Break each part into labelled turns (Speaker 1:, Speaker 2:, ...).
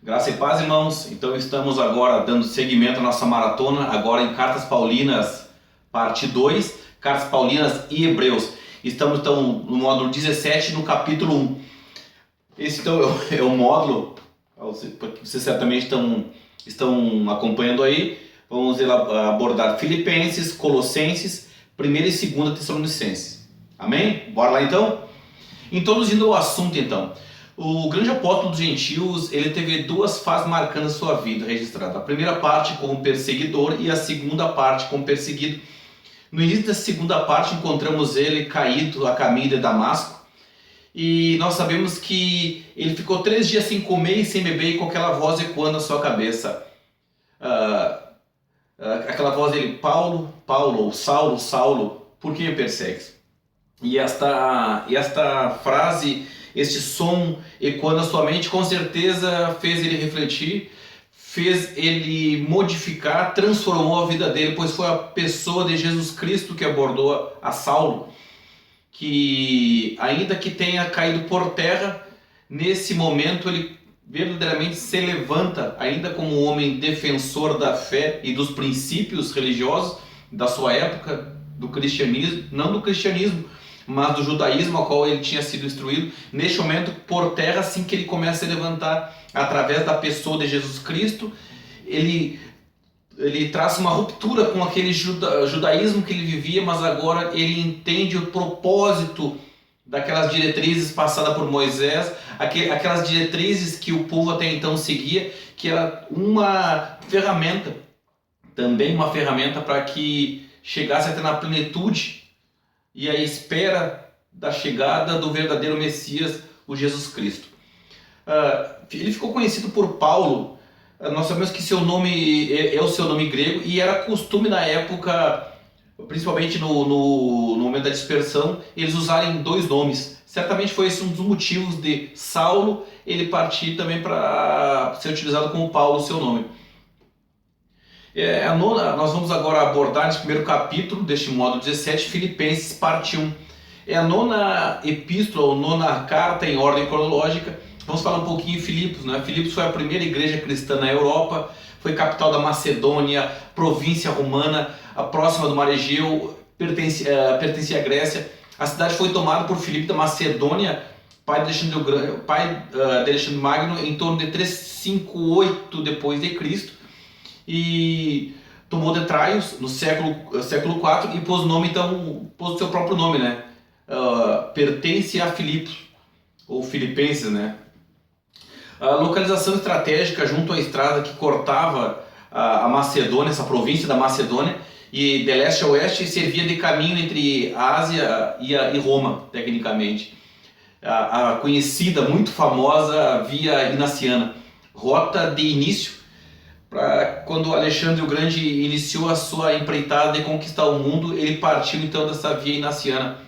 Speaker 1: Graça e paz, irmãos. Então estamos agora dando seguimento à nossa maratona, agora em Cartas Paulinas, parte 2, Cartas Paulinas e Hebreus. Estamos então no módulo 17, no capítulo 1. Esse então é o módulo, vocês certamente estão acompanhando aí. Vamos abordar Filipenses, Colossenses, 1ª e 2ª Tessalonicenses. Amém? Bora lá então? Introduzindo o assunto então. O grande apóstolo dos gentios, ele teve duas fases marcando a sua vida registrada. A primeira parte como perseguidor e a segunda parte como perseguido. No início da segunda parte encontramos ele caído a caminho de Damasco. E nós sabemos que ele ficou 3 dias sem comer e sem beber e com aquela voz ecoando na sua cabeça. Aquela voz dele, Paulo, Paulo, ou Saulo, Saulo, por que me persegues? E esta frase, este som ecoando na sua mente, com certeza fez ele refletir, fez ele modificar, transformou a vida dele, pois foi a pessoa de Jesus Cristo que abordou a Saulo, que ainda que tenha caído por terra, nesse momento ele verdadeiramente se levanta, ainda como um homem defensor da fé e dos princípios religiosos da sua época, do cristianismo, não do cristianismo, mas do judaísmo ao qual ele tinha sido instruído. Neste momento, por terra, assim que ele começa a se levantar através da pessoa de Jesus Cristo, ele traz uma ruptura com aquele judaísmo que ele vivia, mas agora ele entende o propósito daquelas diretrizes passadas por Moisés, aquelas diretrizes que o povo até então seguia, que era uma ferramenta, também uma ferramenta para que chegasse até na plenitude e a espera da chegada do verdadeiro Messias, o Jesus Cristo. Ele ficou conhecido por Paulo. Nós sabemos que seu nome é o seu nome grego e era costume na época, principalmente no momento da dispersão, eles usarem 2 nomes. Certamente foi esse um dos motivos de Saulo ele partir também para ser utilizado como Paulo, o seu nome. Nós vamos agora abordar nesse primeiro capítulo deste módulo 17, Filipenses, parte 1. É a 9ª epístola, ou 9ª carta em ordem cronológica. Vamos falar um pouquinho de Filipos, né? Filipos foi a primeira igreja cristã na Europa, foi capital da Macedônia, província romana, próxima do Mar Egeu, pertencia à Grécia. A cidade foi tomada por Filipe da Macedônia, pai de Alexandre Magno, em torno de 358 depois de Cristo. E tomou Detraios no século IV e pôs o seu próprio nome, né? Pertence a Filipos, ou Filipenses, né? A localização estratégica junto à estrada que cortava a Macedônia, essa província da Macedônia, e de leste a oeste servia de caminho entre a Ásia e Roma, tecnicamente. A conhecida, muito famosa Via Inaciana, rota de início para quando Alexandre o Grande iniciou a sua empreitada de conquistar o mundo. Ele partiu então dessa Via Inaciana.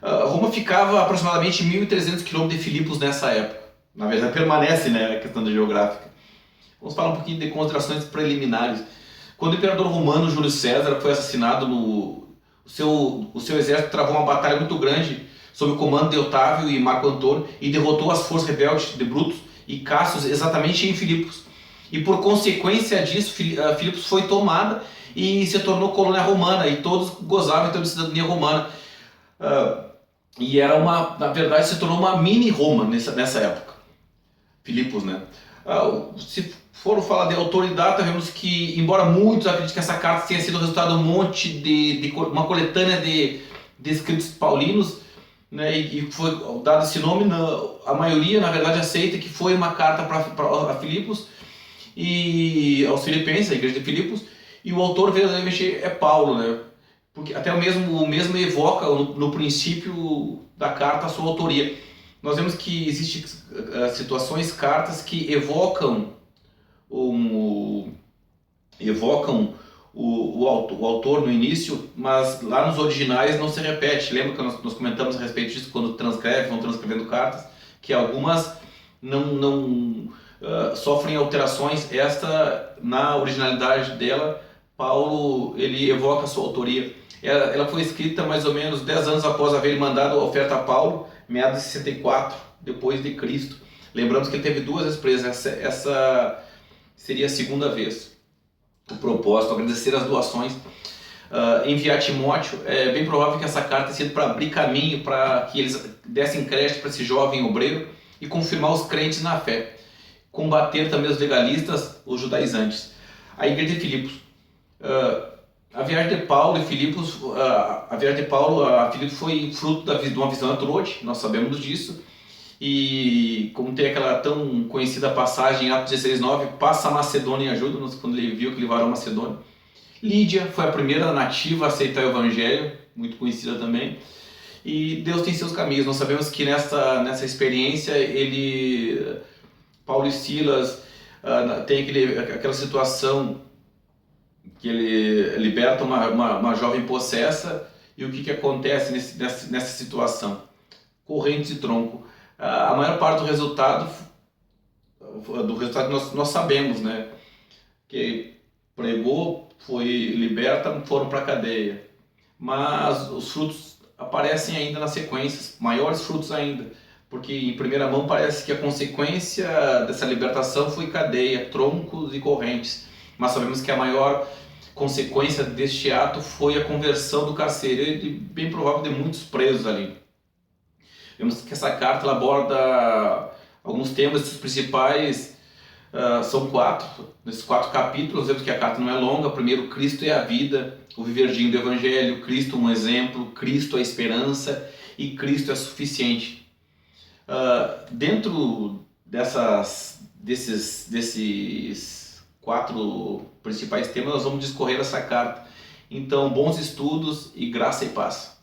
Speaker 1: Roma ficava aproximadamente 1.300 km de Filipos nessa época. Na verdade permanece, né, a questão da geográfica. Vamos falar um pouquinho de considerações preliminares. Quando o imperador romano Júlio César foi assassinado, o seu exército travou uma batalha muito grande sob o comando de Otávio e Marco Antônio e derrotou as forças rebeldes de Brutus e Cassius exatamente em Filipos. E por consequência disso, Filipos foi tomada e se tornou colônia romana, e todos gozavam então de cidadania romana. E era na verdade se tornou uma mini Roma nessa época, Filipos, né? Se for falar de autoridade, vemos que, embora muitos acreditem que essa carta tenha sido resultado de um monte de uma coletânea de escritos paulinos, né, e foi dado esse nome, a maioria na verdade aceita que foi uma carta para Filipos e aos Filipenses, a igreja de Filipos, e o autor verdadeiramente é Paulo, né? Porque até o mesmo evoca no princípio da carta a sua autoria. Nós vemos que existem situações, cartas que evocam o autor no início, mas lá nos originais não se repete. Lembra que nós comentamos a respeito disso quando vão transcrevendo cartas, que algumas não sofrem alterações. Esta, na originalidade dela, Paulo ele evoca a sua autoria. Ela foi escrita mais ou menos 10 anos após haver mandado a oferta a Paulo, meados de 64 depois de Cristo. Lembramos que ele teve 2 vezes preso, essa seria a segunda vez. O propósito, agradecer as doações, enviar Timóteo. É bem provável que essa carta tenha sido para abrir caminho, para que eles dessem crédito para esse jovem obreiro e confirmar os crentes na fé. Combater também os legalistas, os judaizantes. A igreja de Filipos. A viagem de Paulo e Filipos, a viagem de Paulo a Filipos foi fruto de uma visão atrote, nós sabemos disso. E como tem aquela tão conhecida passagem em Atos 16:9, passa a Macedônia e ajuda-nos, quando ele viu que levaram a Macedônia. Lídia foi a primeira nativa a aceitar o evangelho, muito conhecida também. E Deus tem seus caminhos. Nós sabemos que nessa experiência Paulo e Silas tem aquela situação que ele liberta uma jovem possessa. E o que acontece nessa situação? Corrente de tronco. A maior parte do resultado nós sabemos, né? Que pregou, foi liberta, foram para a cadeia. Mas os frutos aparecem ainda nas sequências, maiores frutos ainda. Porque em primeira mão parece que a consequência dessa libertação foi cadeia, troncos e correntes. Mas sabemos que a maior consequência deste ato foi a conversão do carcereiro e bem provável de muitos presos ali. Vemos que essa carta ela aborda alguns temas, os principais são 4. Nesses 4 capítulos, vemos que a carta não é longa. Primeiro, Cristo é a vida, o viverginho do Evangelho, Cristo um exemplo, Cristo a esperança e Cristo é suficiente. Dentro desses 4 principais temas, nós vamos discorrer essa carta. Então, bons estudos e graça e paz.